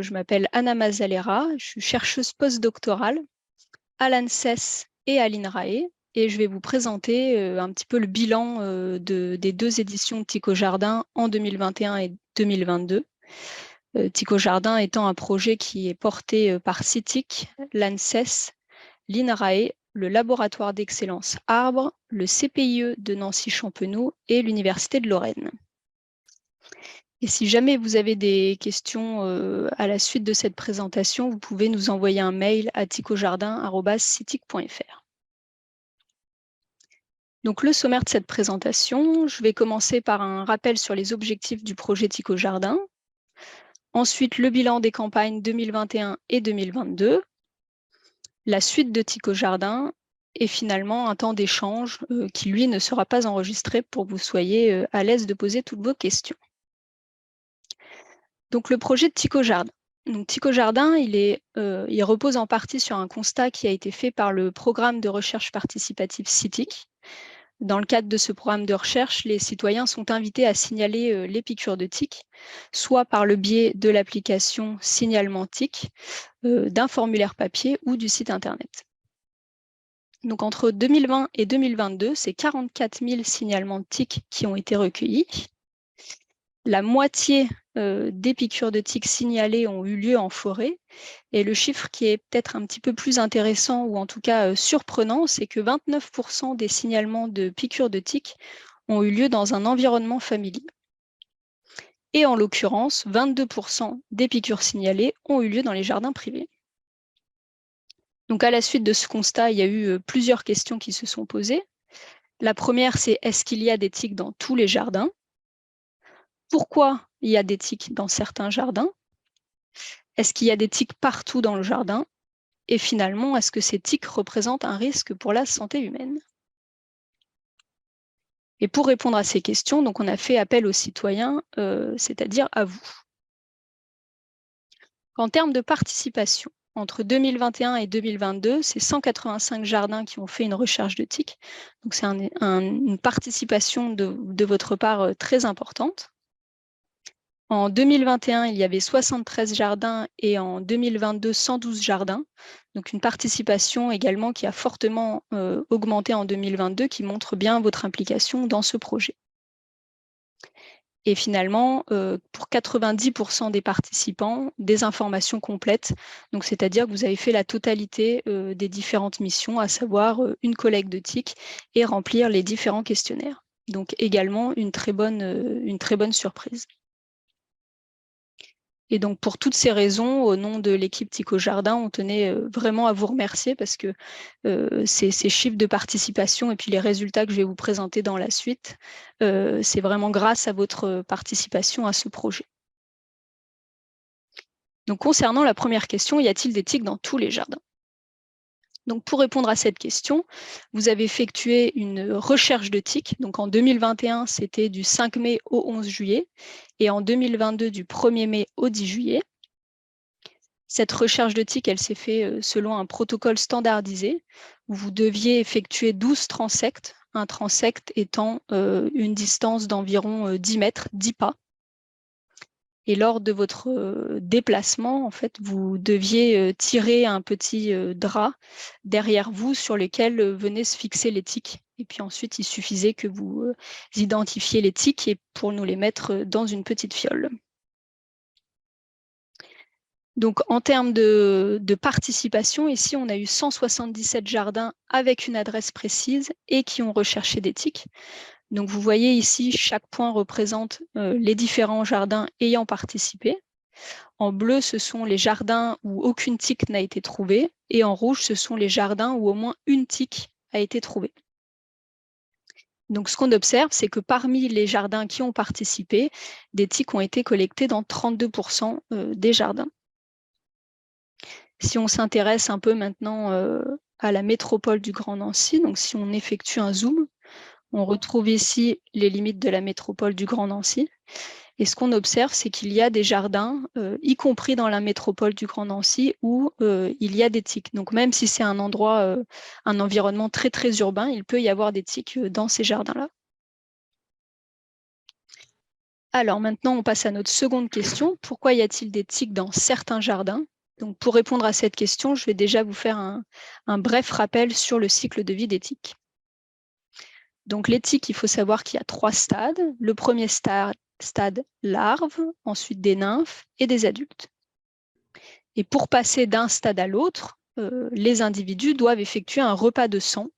je m'appelle Anna Mazzalera, je suis chercheuse postdoctorale à l'ANSES et à l'INRAE et je vais vous présenter un petit peu le bilan des 2 éditions de TIC au Jardin en 2021 et 2022. TIC au Jardin étant un projet qui est porté par CITIC, l'ANSES, l'INRAE, le laboratoire d'excellence Arbre, le CPIE de Nancy-Champenoux et l'Université de Lorraine. Et si jamais vous avez des questions à la suite de cette présentation, vous pouvez nous envoyer un mail à ticojardin@citic.fr. Donc le sommaire de cette présentation, je vais commencer par un rappel sur les objectifs du projet TIC au Jardin. Ensuite, le bilan des campagnes 2021 et 2022. La suite de TIC au Jardin et finalement un temps d'échange qui, lui, ne sera pas enregistré pour que vous soyez à l'aise de poser toutes vos questions. Donc le projet de TIC au Jardin. Donc TIC au Jardin, il repose en partie sur un constat qui a été fait par le programme de recherche participative CITIC. Dans le cadre de ce programme de recherche, les citoyens sont invités à signaler les piqûres de tiques, soit par le biais de l'application Signalement TIC, d'un formulaire papier ou du site internet. Donc entre 2020 et 2022, c'est 44 000 signalements de tiques qui ont été recueillis. La moitié des piqûres de tiques signalées ont eu lieu en forêt. Et le chiffre qui est peut-être un petit peu plus intéressant ou en tout cas surprenant, c'est que 29% des signalements de piqûres de tiques ont eu lieu dans un environnement familier. Et en l'occurrence, 22% des piqûres signalées ont eu lieu dans les jardins privés. Donc à la suite de ce constat, il y a eu plusieurs questions qui se sont posées. La première, c'est est-ce qu'il y a des tiques dans tous les jardins? Pourquoi il y a des tiques dans certains jardins? Est-ce qu'il y a des tiques partout dans le jardin? Et finalement, est-ce que ces tiques représentent un risque pour la santé humaine? Et pour répondre à ces questions, donc on a fait appel aux citoyens, c'est-à-dire à vous. En termes de participation, entre 2021 et 2022, c'est 185 jardins qui ont fait une recherche de tiques. Donc c'est une participation de votre part très importante. En 2021, il y avait 73 jardins et en 2022, 112 jardins. Donc une participation également qui a fortement augmenté en 2022, qui montre bien votre implication dans ce projet. Et finalement, pour 90% des participants, des informations complètes. Donc c'est-à-dire que vous avez fait la totalité des différentes missions, à savoir une collecte de tiques et remplir les différents questionnaires. Donc également une très bonne surprise. Et donc, pour toutes ces raisons, au nom de l'équipe TIC au Jardin, on tenait vraiment à vous remercier parce que ces chiffres de participation et puis les résultats que je vais vous présenter dans la suite, c'est vraiment grâce à votre participation à ce projet. Donc, concernant la première question, y a-t-il des tiques dans tous les jardins? Donc, pour répondre à cette question, vous avez effectué une recherche de tiques. Donc, en 2021, c'était du 5 mai au 11 juillet et en 2022, du 1er mai au 10 juillet. Cette recherche de tiques, elle s'est faite selon un protocole standardisé où vous deviez effectuer 12 transects, un transect étant une distance d'environ 10 mètres, 10 pas. Et lors de votre déplacement, en fait, vous deviez tirer un petit drap derrière vous sur lequel venaient se fixer les tiques. Et puis ensuite, il suffisait que vous identifiez les tiques et pour nous les mettre dans une petite fiole. Donc, en termes de participation, ici, on a eu 177 jardins avec une adresse précise et qui ont recherché des tiques. Donc, vous voyez ici, chaque point représente les différents jardins ayant participé. En bleu, ce sont les jardins où aucune tique n'a été trouvée. Et en rouge, ce sont les jardins où au moins une tique a été trouvée. Donc, ce qu'on observe, c'est que parmi les jardins qui ont participé, des tiques ont été collectées dans 32% des jardins. Si on s'intéresse un peu maintenant à la métropole du Grand Nancy, donc si on effectue un zoom, on retrouve ici les limites de la métropole du Grand Nancy. Et ce qu'on observe, c'est qu'il y a des jardins, y compris dans la métropole du Grand Nancy, où il y a des tiques. Donc même si c'est un endroit, un environnement très très urbain, il peut y avoir des tiques dans ces jardins-là. Alors maintenant, on passe à notre seconde question. Pourquoi y a-t-il des tiques dans certains jardins? Donc, pour répondre à cette question, je vais déjà vous faire un bref rappel sur le cycle de vie des tiques. Donc, les tiques, il faut savoir qu'il y a 3 stades. Le premier stade larve, ensuite des nymphes et des adultes. Et pour passer d'un stade à l'autre, les individus doivent effectuer un repas de sang,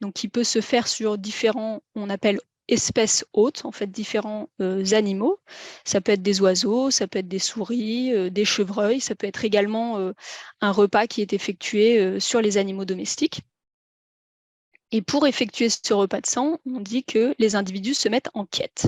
donc qui peut se faire sur différents, on appelle espèces hôtes, en fait différents animaux. Ça peut être des oiseaux, ça peut être des souris, des chevreuils, ça peut être également un repas qui est effectué sur les animaux domestiques. Et pour effectuer ce repas de sang, on dit que les individus se mettent en quête.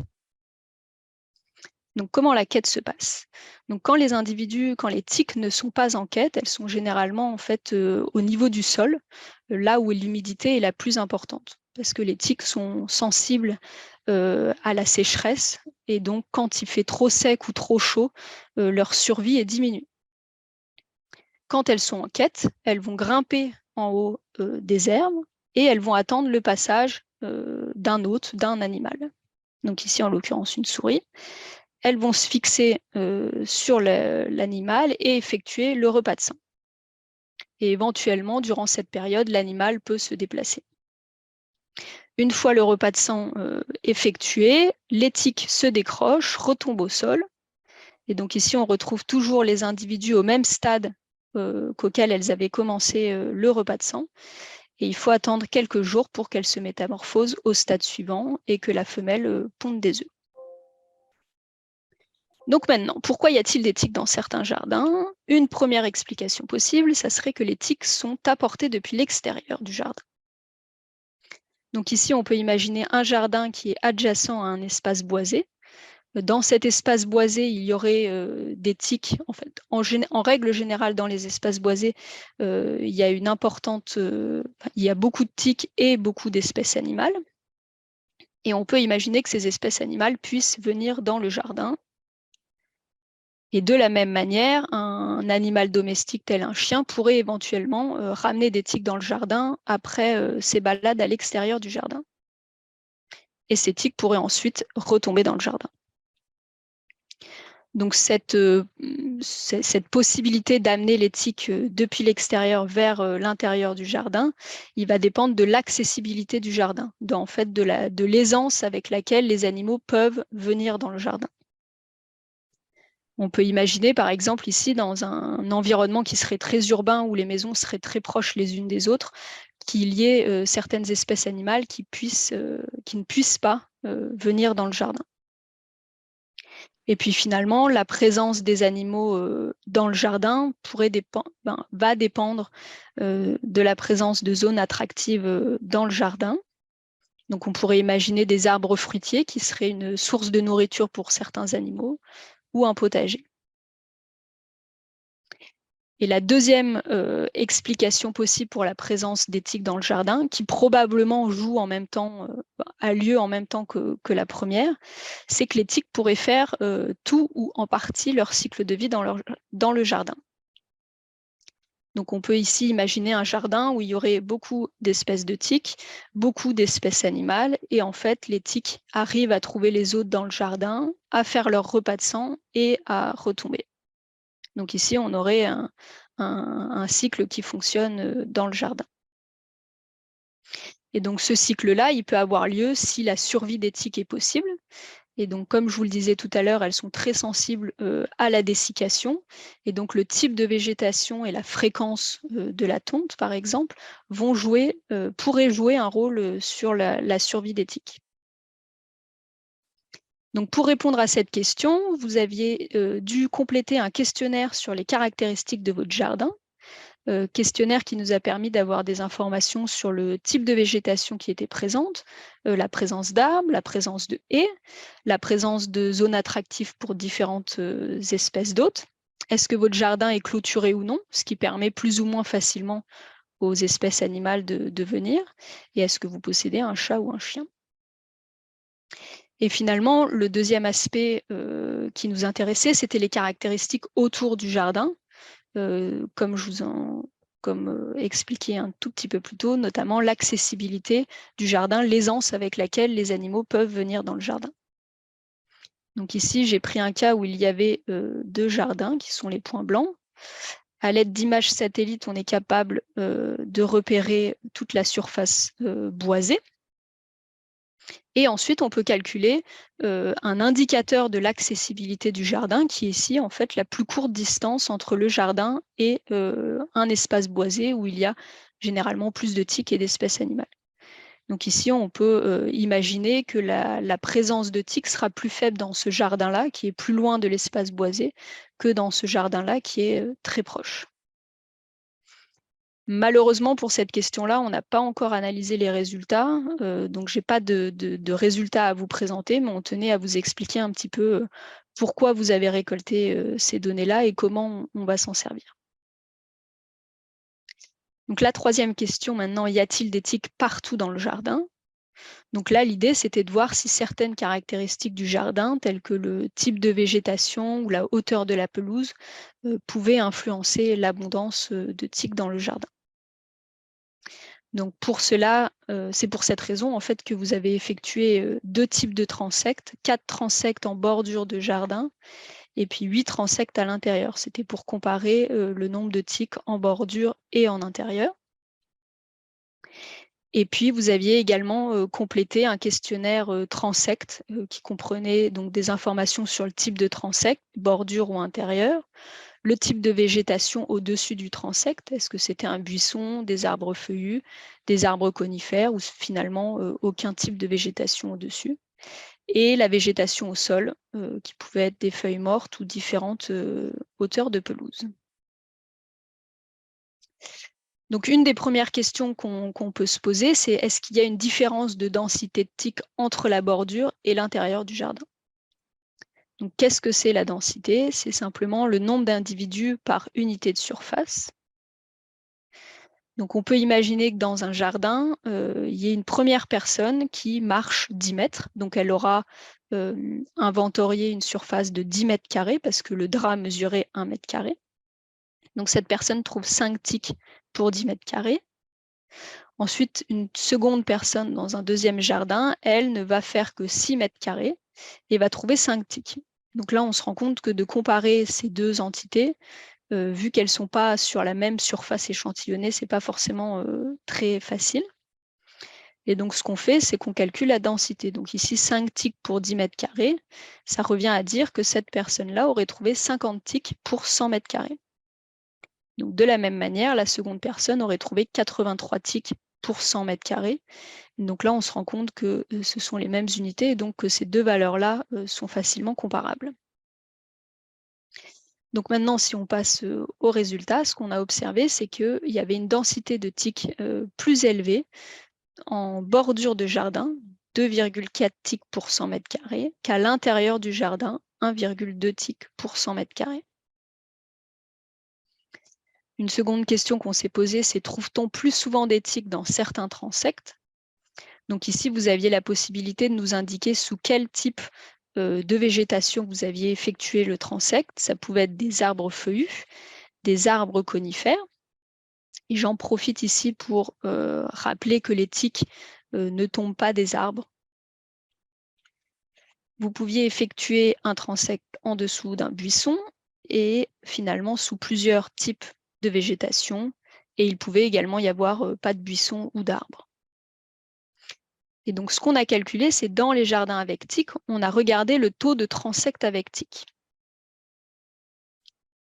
Donc, comment la quête se passe? Donc, quand les tiques ne sont pas en quête, elles sont généralement en fait au niveau du sol, là où l'humidité est la plus importante, parce que les tiques sont sensibles à la sécheresse, et donc quand il fait trop sec ou trop chaud, leur survie est diminuée. Quand elles sont en quête, elles vont grimper en haut des herbes et elles vont attendre le passage d'un hôte, d'un animal. Donc ici, en l'occurrence, une souris. Elles vont se fixer sur l'animal et effectuer le repas de sang. Et éventuellement, durant cette période, l'animal peut se déplacer. Une fois le repas de sang effectué, les tiques se décrochent, retombent au sol. Et donc ici, on retrouve toujours les individus au même stade qu'auquel elles avaient commencé le repas de sang. Et il faut attendre quelques jours pour qu'elles se métamorphosent au stade suivant et que la femelle ponde des œufs. Donc maintenant, pourquoi y a-t-il des tiques dans certains jardins? Une première explication possible, ça serait que les tiques sont apportées depuis l'extérieur du jardin. Donc ici, on peut imaginer un jardin qui est adjacent à un espace boisé. Dans cet espace boisé, il y aurait des tiques. En fait, en règle générale, dans les espaces boisés, il y a il y a beaucoup de tiques et beaucoup d'espèces animales. Et on peut imaginer que ces espèces animales puissent venir dans le jardin. Et de la même manière, un animal domestique tel un chien pourrait éventuellement ramener des tiques dans le jardin après ses balades à l'extérieur du jardin. Et ces tiques pourraient ensuite retomber dans le jardin. Donc cette possibilité d'amener les tiques depuis l'extérieur vers l'intérieur du jardin, il va dépendre de l'accessibilité du jardin, de l'aisance avec laquelle les animaux peuvent venir dans le jardin. On peut imaginer, par exemple, ici, dans un environnement qui serait très urbain, où les maisons seraient très proches les unes des autres, qu'il y ait certaines espèces animales qui ne puissent pas venir dans le jardin. Et puis finalement, la présence des animaux dans le jardin va dépendre de la présence de zones attractives dans le jardin. Donc on pourrait imaginer des arbres fruitiers qui seraient une source de nourriture pour certains animaux, ou un potager. Et la deuxième explication possible pour la présence des tiques dans le jardin, qui probablement a lieu en même temps que la première, c'est que les tiques pourraient faire tout ou en partie leur cycle de vie dans le jardin. Donc on peut ici imaginer un jardin où il y aurait beaucoup d'espèces de tiques, beaucoup d'espèces animales, et en fait les tiques arrivent à trouver les hôtes dans le jardin, à faire leur repas de sang et à retomber. Donc ici, on aurait un cycle qui fonctionne dans le jardin. Et donc ce cycle-là, il peut avoir lieu si la survie des tiques est possible. Et donc, comme je vous le disais tout à l'heure, elles sont très sensibles à la dessiccation. Et donc, le type de végétation et la fréquence de la tonte, par exemple, pourraient jouer un rôle sur la survie des tiques. Donc, pour répondre à cette question, vous aviez dû compléter un questionnaire sur les caractéristiques de votre jardin, questionnaire qui nous a permis d'avoir des informations sur le type de végétation qui était présente, la présence d'arbres, la présence de haies, la présence de zones attractives pour différentes espèces d'hôtes. Est-ce que votre jardin est clôturé ou non, ce qui permet plus ou moins facilement aux espèces animales de venir, et est-ce que vous possédez un chat ou un chien? Et finalement, le deuxième aspect qui nous intéressait, c'était les caractéristiques autour du jardin, comme expliqué un tout petit peu plus tôt, notamment l'accessibilité du jardin, l'aisance avec laquelle les animaux peuvent venir dans le jardin. Donc ici, j'ai pris un cas où il y avait 2 jardins qui sont les points blancs. À l'aide d'images satellites, on est capable de repérer toute la surface boisée. Et ensuite, on peut calculer un indicateur de l'accessibilité du jardin, qui est ici en fait la plus courte distance entre le jardin et un espace boisé où il y a généralement plus de tiques et d'espèces animales. Donc ici, on peut imaginer que la présence de tiques sera plus faible dans ce jardin-là, qui est plus loin de l'espace boisé, que dans ce jardin-là, qui est très proche. Malheureusement, pour cette question-là, on n'a pas encore analysé les résultats, donc je n'ai pas de résultats à vous présenter, mais on tenait à vous expliquer un petit peu pourquoi vous avez récolté ces données-là et comment on va s'en servir. Donc la troisième question maintenant, y a-t-il des tiques partout dans le jardin? Donc là, l'idée, c'était de voir si certaines caractéristiques du jardin, telles que le type de végétation ou la hauteur de la pelouse, pouvaient influencer l'abondance de tiques dans le jardin. Donc pour cela, c'est pour cette raison en fait que vous avez effectué 2 types de transects, 4 transects en bordure de jardin et puis 8 transects à l'intérieur. C'était pour comparer le nombre de tiques en bordure et en intérieur. Et puis vous aviez également complété un questionnaire transect qui comprenait donc des informations sur le type de transect, bordure ou intérieur, le type de végétation au-dessus du transect, est-ce que c'était un buisson, des arbres feuillus, des arbres conifères ou finalement aucun type de végétation au-dessus, et la végétation au sol qui pouvait être des feuilles mortes ou différentes hauteurs de pelouse. Donc une des premières questions qu'on peut se poser, c'est est-ce qu'il y a une différence de densité de tiques entre la bordure et l'intérieur du jardin? Donc qu'est-ce que c'est la densité? C'est simplement le nombre d'individus par unité de surface. Donc on peut imaginer que dans un jardin, il y ait une première personne qui marche 10 mètres. Donc elle aura inventorié une surface de 10 mètres carrés parce que le drap mesurait 1 mètre carré. Donc cette personne trouve 5 tiques pour 10 mètres carrés. Ensuite, une seconde personne dans un deuxième jardin, elle ne va faire que 6 mètres carrés et va trouver 5 tiques. Donc là, on se rend compte que de comparer ces deux entités, vu qu'elles ne sont pas sur la même surface échantillonnée, ce n'est pas forcément très facile. Et donc, ce qu'on fait, c'est qu'on calcule la densité. Donc ici, 5 tiques pour 10 mètres carrés, ça revient à dire que cette personne-là aurait trouvé 50 tiques pour 100 mètres carrés. Donc de la même manière, la seconde personne aurait trouvé 83 tiques pour 100 mètres carrés. Donc là, on se rend compte que ce sont les mêmes unités et donc que ces deux valeurs-là sont facilement comparables. Donc maintenant, si on passe au résultat, ce qu'on a observé, c'est qu'il y avait une densité de tiques plus élevée en bordure de jardin, 2,4 tiques pour 100 mètres carrés, qu'à l'intérieur du jardin, 1,2 tiques pour 100 mètres carrés. Une seconde question qu'on s'est posée, c'est trouve-t-on plus souvent des tiques dans certains transects? Donc ici, vous aviez la possibilité de nous indiquer sous quel type de végétation vous aviez effectué le transect. Ça pouvait être des arbres feuillus, des arbres conifères. Et j'en profite ici pour rappeler que les tiques ne tombent pas des arbres. Vous pouviez effectuer un transect en dessous d'un buisson et finalement sous plusieurs types de végétation. Et il pouvait également y avoir pas de buisson ou d'arbres. Et donc, ce qu'on a calculé, c'est dans les jardins avec tiques, on a regardé le taux de transect avec tiques.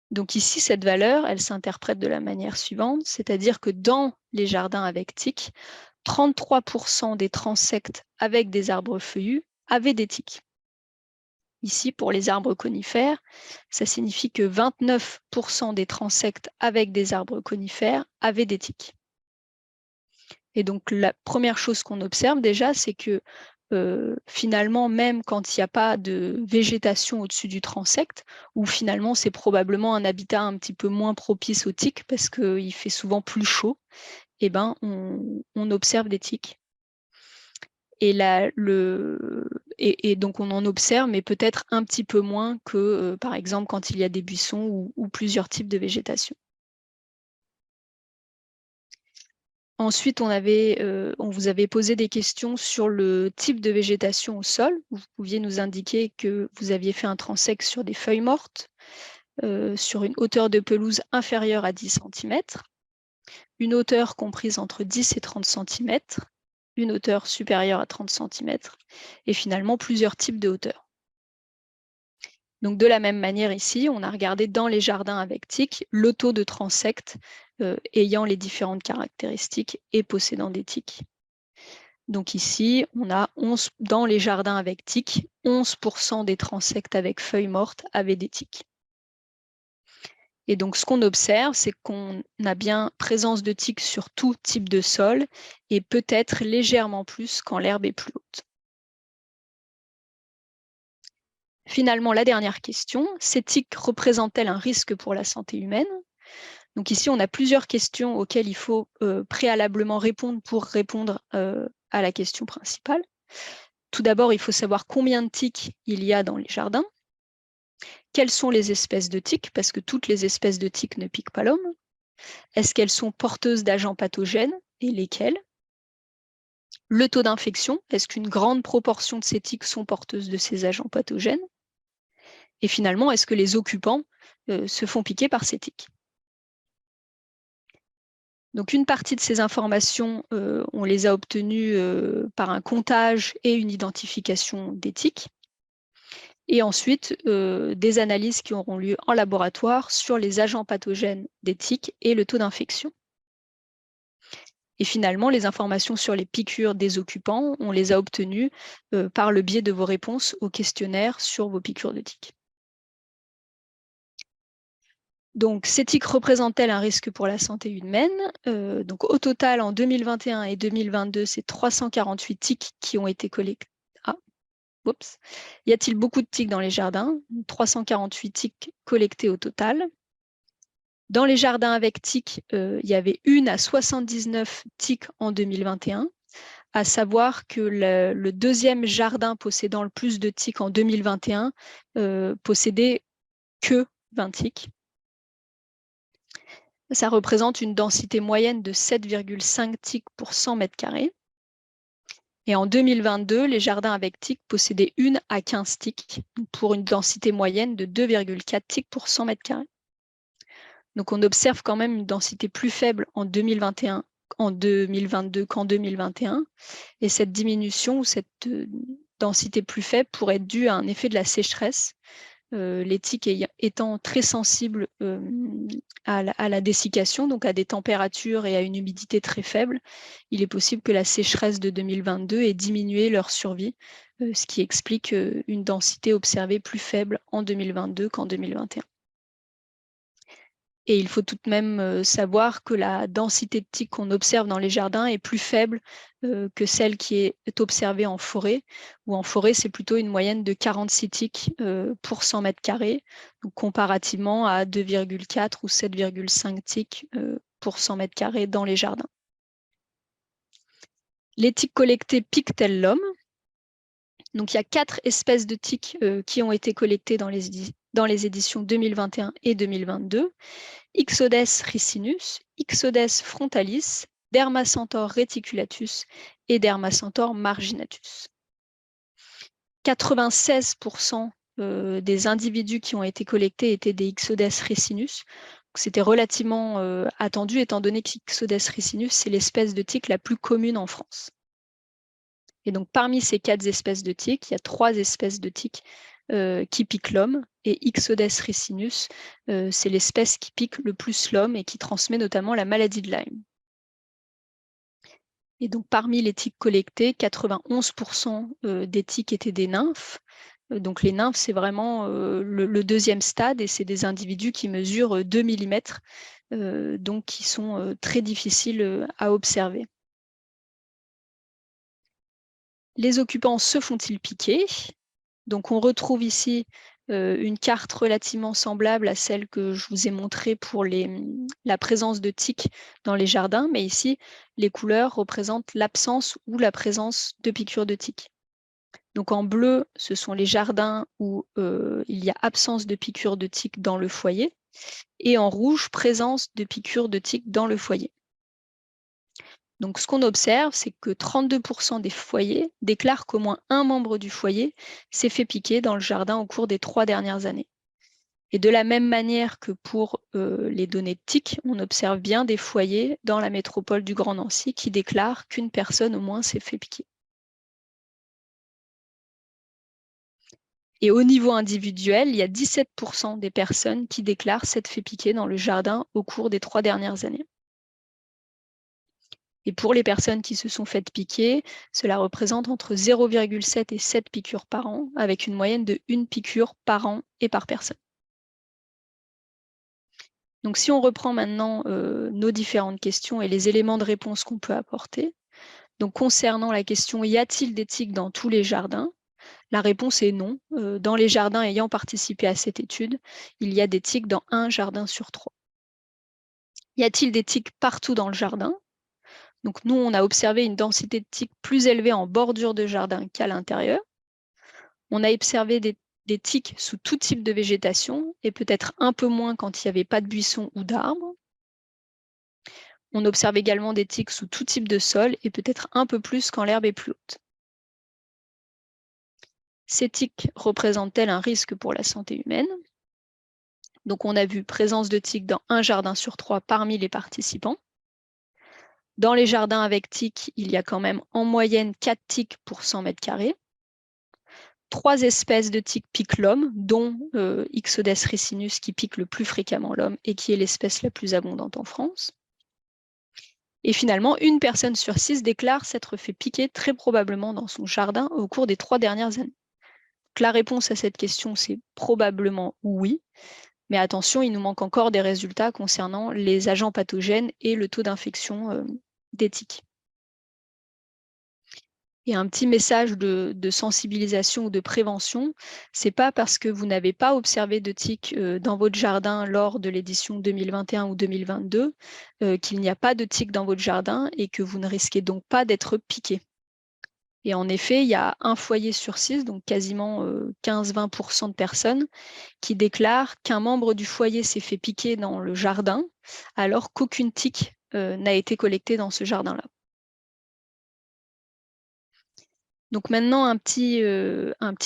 Donc ici, cette valeur, elle s'interprète de la manière suivante, c'est-à-dire que dans les jardins avec tiques, 33% des transects avec des arbres feuillus avaient des tiques. Ici, pour les arbres conifères, ça signifie que 29% des transects avec des arbres conifères avaient des tiques. Et donc, la première chose qu'on observe déjà, c'est que finalement, même quand il n'y a pas de végétation au-dessus du transect, où finalement c'est probablement un habitat un petit peu moins propice aux tiques parce qu'il fait souvent plus chaud, eh ben, on observe des tiques. Et, donc on en observe, mais peut-être un petit peu moins que, par exemple, quand il y a des buissons ou plusieurs types de végétation. Ensuite, on vous avait posé des questions sur le type de végétation au sol. Vous pouviez nous indiquer que vous aviez fait un transect sur des feuilles mortes, sur une hauteur de pelouse inférieure à 10 cm, une hauteur comprise entre 10 et 30 cm, une hauteur supérieure à 30 cm, et finalement plusieurs types de hauteurs. Donc de la même manière ici, on a regardé dans les jardins avec tiques le taux de transect ayant les différentes caractéristiques et possédant des tiques. Donc ici, on a 11, dans les jardins avec tiques, 11% des transects avec feuilles mortes avaient des tiques. Et donc ce qu'on observe, c'est qu'on a bien présence de tiques sur tout type de sol et peut-être légèrement plus quand l'herbe est plus haute. Finalement, la dernière question, ces tiques représentent-elles un risque pour la santé humaine? Donc ici, on a plusieurs questions auxquelles il faut préalablement répondre pour répondre à la question principale. Tout d'abord, il faut savoir combien de tiques il y a dans les jardins. Quelles sont les espèces de tiques? Parce que toutes les espèces de tiques ne piquent pas l'homme. Est-ce qu'elles sont porteuses d'agents pathogènes et lesquels? Le taux d'infection, est-ce qu'une grande proportion de ces tiques sont porteuses de ces agents pathogènes? Et finalement, est-ce que les occupants se font piquer par ces tiques? Donc une partie de ces informations, on les a obtenues par un comptage et une identification des tiques. Et ensuite, des analyses qui auront lieu en laboratoire sur les agents pathogènes des tiques et le taux d'infection. Et finalement, les informations sur les piqûres des occupants, on les a obtenues par le biais de vos réponses au questionnaire sur vos piqûres de tiques. Donc, ces tiques représentent-elles un risque pour la santé humaine? Donc, au total, en 2021 et 2022, c'est 348 tiques qui ont été collectées. Ah, oups. Y a-t-il beaucoup de tiques dans les jardins? 348 tiques collectées au total. Dans les jardins avec tiques, il y avait 1 à 79 tiques en 2021, à savoir que le deuxième jardin possédant le plus de tiques en 2021 possédait que 20 tiques. Ça représente une densité moyenne de 7,5 tiques pour 100 mètres carrés. Et en 2022, les jardins avec tiques possédaient 1 à 15 tiques, pour une densité moyenne de 2,4 tiques pour 100 mètres carrés. Donc on observe quand même une densité plus faible en 2021, en 2022 qu'en 2021. Et cette diminution ou cette densité plus faible pourrait être due à un effet de la sécheresse, les tiques étant très sensibles à la dessiccation, donc à des températures et à une humidité très faible. Il est possible que la sécheresse de 2022 ait diminué leur survie, ce qui explique une densité observée plus faible en 2022 qu'en 2021. Et il faut tout de même savoir que la densité de tiques qu'on observe dans les jardins est plus faible que celle qui est observée en forêt, où en forêt, c'est plutôt une moyenne de 46 tiques pour 100 mètres carrés, donc comparativement à 2,4 ou 7,5 tiques pour 100 mètres carrés dans les jardins. Les tiques collectées piquent-elles l'homme? Donc il y a 4 espèces de tiques qui ont été collectées dans les éditions 2021 et 2022. Ixodes ricinus, Ixodes frontalis, Dermacentor reticulatus et Dermacentor marginatus. 96% des individus qui ont été collectés étaient des Ixodes ricinus. C'était relativement attendu étant donné qu'Ixodes ricinus, c'est l'espèce de tique la plus commune en France. Et donc parmi ces 4 espèces de tiques, il y a 3 espèces de tiques qui piquent l'homme, et Ixodes ricinus, c'est l'espèce qui pique le plus l'homme et qui transmet notamment la maladie de Lyme. Et donc parmi les tiques collectées, 91% des tiques étaient des nymphes. Donc les nymphes, c'est vraiment le deuxième stade, et c'est des individus qui mesurent 2 mm, donc qui sont très difficiles à observer. Les occupants se font-ils piquer? Donc on retrouve ici une carte relativement semblable à celle que je vous ai montrée pour la présence de tiques dans les jardins, mais ici, les couleurs représentent l'absence ou la présence de piqûres de tiques. Donc en bleu, ce sont les jardins où il y a absence de piqûres de tiques dans le foyer, et en rouge, présence de piqûres de tiques dans le foyer. Donc, ce qu'on observe, c'est que 32% des foyers déclarent qu'au moins un membre du foyer s'est fait piquer dans le jardin au cours des 3 dernières années. Et de la même manière que pour les données de tiques, on observe bien des foyers dans la métropole du Grand Nancy qui déclarent qu'une personne au moins s'est fait piquer. Et au niveau individuel, il y a 17% des personnes qui déclarent s'être fait piquer dans le jardin au cours des 3 dernières années. Et pour les personnes qui se sont faites piquer, cela représente entre 0,7 et 7 piqûres par an, avec une moyenne de 1 piqûre par an et par personne. Donc si on reprend maintenant nos différentes questions et les éléments de réponse qu'on peut apporter, donc concernant la question « Y a-t-il des tiques dans tous les jardins ?» La réponse est non. Dans les jardins ayant participé à cette étude, il y a des tiques dans 1 jardin sur 3. Y a-t-il des tiques partout dans le jardin? Donc nous, on a observé une densité de tiques plus élevée en bordure de jardin qu'à l'intérieur. On a observé des tiques sous tout type de végétation et peut-être un peu moins quand il n'y avait pas de buissons ou d'arbres. On observe également des tiques sous tout type de sol et peut-être un peu plus quand l'herbe est plus haute. Ces tiques représentent-elles un risque pour la santé humaine? Donc on a vu présence de tiques dans 1 jardin sur 3 parmi les participants. Dans les jardins avec tiques, il y a quand même en moyenne 4 tiques pour 100 mètres carrés. 3 espèces de tiques piquent l'homme, dont Ixodes ricinus qui pique le plus fréquemment l'homme et qui est l'espèce la plus abondante en France. Et finalement, 1 personne sur 6 déclare s'être fait piquer très probablement dans son jardin au cours des 3 dernières années. Donc, la réponse à cette question, c'est probablement oui. Mais attention, il nous manque encore des résultats concernant les agents pathogènes et le taux d'infection des tiques. Et un petit message de sensibilisation ou de prévention, c'est pas parce que vous n'avez pas observé de tiques dans votre jardin lors de l'édition 2021 ou 2022 qu'il n'y a pas de tiques dans votre jardin et que vous ne risquez donc pas d'être piqué. Et en effet, il y a 1 foyer sur 6, donc quasiment 15-20% de personnes, qui déclarent qu'un membre du foyer s'est fait piquer dans le jardin, alors qu'aucune tique n'a été collectée dans ce jardin-là. Donc maintenant, un petit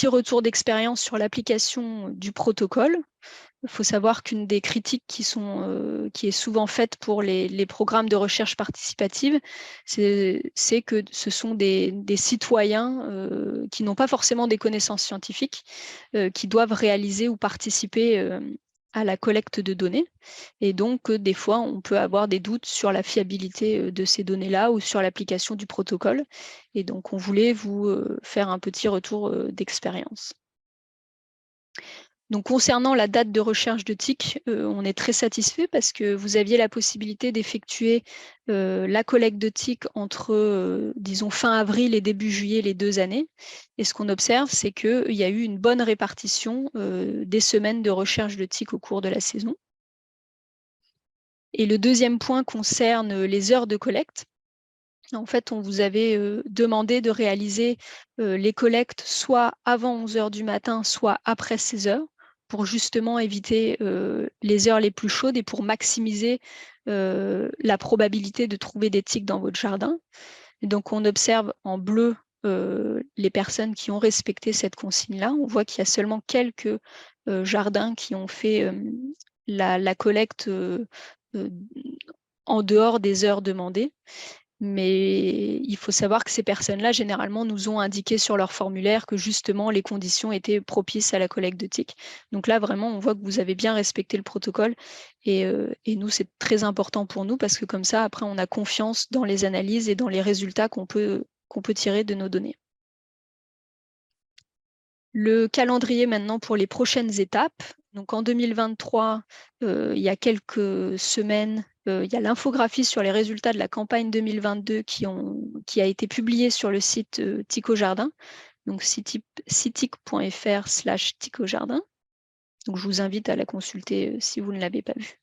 retour d'expérience sur l'application du protocole. Il faut savoir qu'une des critiques qui est souvent faite pour les programmes de recherche participative, c'est que ce sont des citoyens qui n'ont pas forcément des connaissances scientifiques, qui doivent réaliser ou participer à la collecte de données. Et donc, des fois, on peut avoir des doutes sur la fiabilité de ces données-là ou sur l'application du protocole. Et donc, on voulait vous faire un petit retour d'expérience. Donc, concernant la date de recherche de tiques, on est très satisfait parce que vous aviez la possibilité d'effectuer la collecte de tiques entre, disons, fin avril et début juillet les 2 années. Et ce qu'on observe, c'est qu'il y a eu une bonne répartition des semaines de recherche de tiques au cours de la saison. Et le deuxième point concerne les heures de collecte. En fait, on vous avait demandé de réaliser les collectes soit avant 11 h du matin, soit après 16 h, pour justement éviter les heures les plus chaudes et pour maximiser la probabilité de trouver des tiques dans votre jardin. Et donc, on observe en bleu les personnes qui ont respecté cette consigne-là. On voit qu'il y a seulement quelques jardins qui ont fait la collecte en dehors des heures demandées. Mais il faut savoir que ces personnes-là, généralement, nous ont indiqué sur leur formulaire que justement les conditions étaient propices à la collecte de tiques. Donc là, vraiment, on voit que vous avez bien respecté le protocole et nous, c'est très important pour nous parce que comme ça, après, on a confiance dans les analyses et dans les résultats qu'on peut tirer de nos données. Le calendrier maintenant pour les prochaines étapes. Donc en 2023, il y a quelques semaines, il y a l'infographie sur les résultats de la campagne 2022 qui a été publiée sur le site Ticojardin, donc citic.fr/Ticojardin. Donc je vous invite à la consulter si vous ne l'avez pas vue.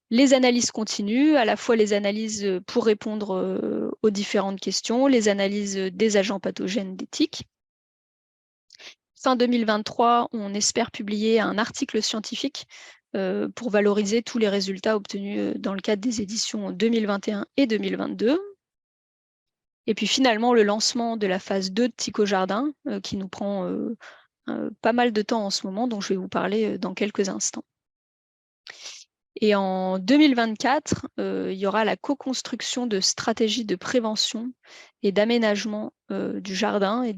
Les analyses continuent, à la fois les analyses pour répondre aux différentes questions, les analyses des agents pathogènes des tiques. Fin 2023, on espère publier un article scientifique pour valoriser tous les résultats obtenus dans le cadre des éditions 2021 et 2022. Et puis finalement, le lancement de la phase 2 de Tico Jardin, qui nous prend pas mal de temps en ce moment, dont je vais vous parler dans quelques instants. Et en 2024, il y aura la co-construction de stratégies de prévention et d'aménagement du jardin et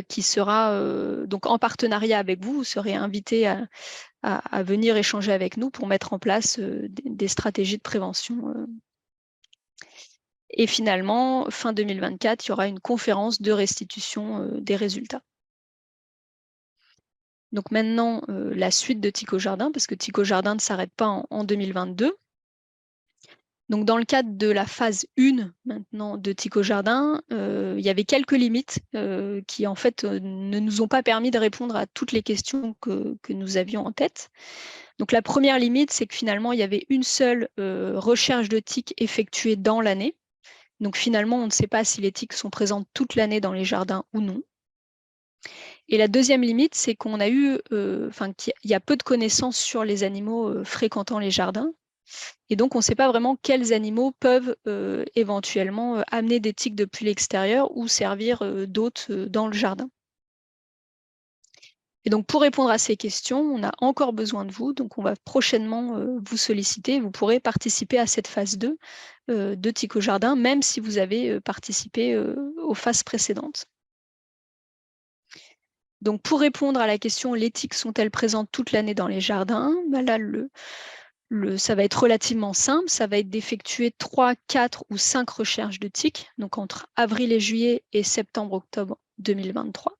qui sera donc en partenariat avec vous. Vous serez invité à venir échanger avec nous pour mettre en place des stratégies de prévention. Et finalement, fin 2024, il y aura une conférence de restitution des résultats. Donc maintenant, la suite de Tico Jardin, parce que Tico Jardin ne s'arrête pas en 2022. Donc dans le cadre de la phase 1 maintenant de Tico Jardin, il y avait quelques limites qui en fait ne nous ont pas permis de répondre à toutes les questions que nous avions en tête. Donc la première limite, c'est que finalement, il y avait une seule recherche de tiques effectuée dans l'année. Donc finalement, on ne sait pas si les tiques sont présentes toute l'année dans les jardins ou non. Et la deuxième limite, c'est qu'on a eu, qu'il y a peu de connaissances sur les animaux fréquentant les jardins. Et donc, on ne sait pas vraiment quels animaux peuvent éventuellement amener des tiques depuis l'extérieur ou servir d'hôtes dans le jardin. Et donc, pour répondre à ces questions, on a encore besoin de vous. Donc, on va prochainement vous solliciter. Vous pourrez participer à cette phase 2 de Tico Jardin, même si vous avez participé aux phases précédentes. Donc, pour répondre à la question « Les tiques sont-elles présentes toute l'année dans les jardins ?» Là, ça va être relativement simple. Ça va être d'effectuer 3, 4 ou 5 recherches de tiques, donc entre avril et juillet et septembre-octobre 2023.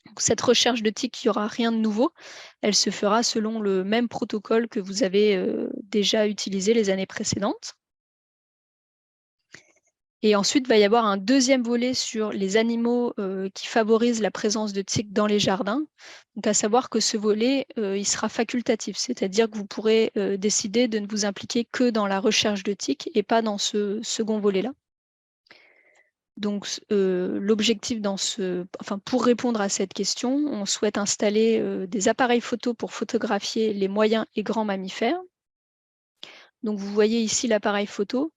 Donc, cette recherche de tiques, il n'y aura rien de nouveau. Elle se fera selon le même protocole que vous avez déjà utilisé les années précédentes. Et ensuite, il va y avoir un deuxième volet sur les animaux qui favorisent la présence de tiques dans les jardins. Donc, à savoir que ce volet, il sera facultatif, c'est-à-dire que vous pourrez décider de ne vous impliquer que dans la recherche de tiques et pas dans ce second volet-là. Donc, l'objectif pour répondre à cette question, on souhaite installer des appareils photo pour photographier les moyens et grands mammifères. Donc, vous voyez ici l'appareil photo.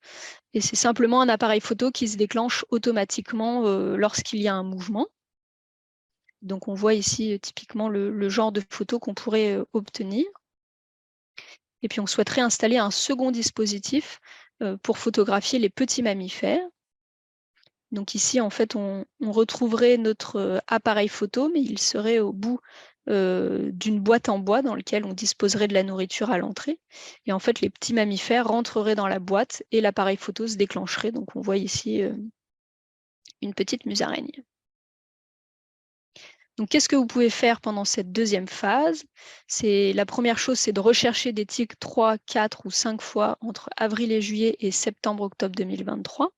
Et c'est simplement un appareil photo qui se déclenche automatiquement lorsqu'il y a un mouvement. Donc on voit ici typiquement le genre de photo qu'on pourrait obtenir. Et puis on souhaiterait installer un second dispositif pour photographier les petits mammifères. Donc ici, en fait, on retrouverait notre appareil photo, mais il serait au bout d'une boîte en bois dans laquelle on disposerait de la nourriture à l'entrée. Et en fait, les petits mammifères rentreraient dans la boîte et l'appareil photo se déclencherait. Donc on voit ici une petite musaraigne. Donc qu'est-ce que vous pouvez faire pendant cette deuxième phase? La première chose, c'est de rechercher des tiques 3, 4 ou 5 fois entre avril et juillet et septembre-octobre 2023.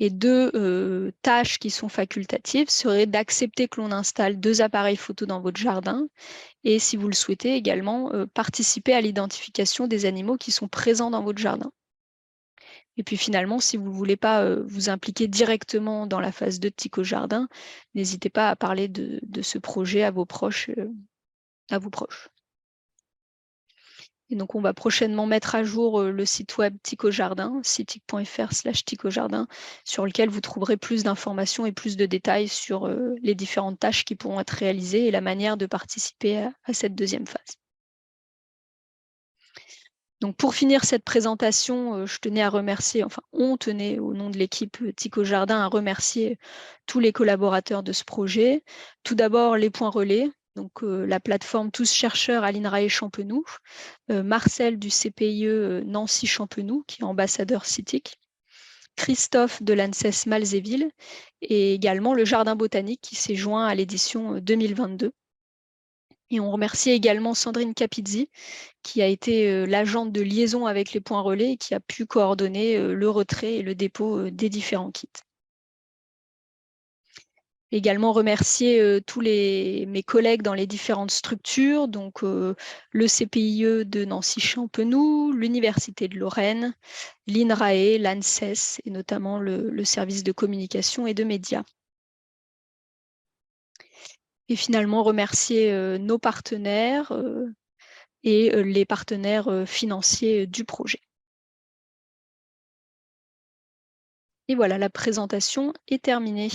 Et deux tâches qui sont facultatives seraient d'accepter que l'on installe 2 appareils photo dans votre jardin et, si vous le souhaitez également, participer à l'identification des animaux qui sont présents dans votre jardin. Et puis finalement, si vous ne voulez pas vous impliquer directement dans la phase 2 de Tico Jardin, n'hésitez pas à parler de ce projet à vos proches. Et donc, on va prochainement mettre à jour le site web Tico Jardin, citic.fr/ticojardin, sur lequel vous trouverez plus d'informations et plus de détails sur les différentes tâches qui pourront être réalisées et la manière de participer à cette deuxième phase. Donc pour finir cette présentation, je tenais à remercier, on tenait au nom de l'équipe Tico Jardin à remercier tous les collaborateurs de ce projet. Tout d'abord les points relais, donc la plateforme Tous Chercheurs à l'INRAE Champenoux, Marcel du CPIE Nancy Champenoux, qui est ambassadeur CITIC, Christophe de l'ANSES Malzéville et également le Jardin botanique qui s'est joint à l'édition 2022. Et on remercie également Sandrine Capizzi, qui a été l'agente de liaison avec les points relais et qui a pu coordonner le retrait et le dépôt des différents kits. Également remercier tous mes collègues dans les différentes structures, donc le CPIE de Nancy-Champenoux, l'Université de Lorraine, l'INRAE, l'ANSES et notamment le service de communication et de médias. et finalement remercier, nos partenaires, et les partenaires, financiers, du projet. Et voilà, la présentation est terminée.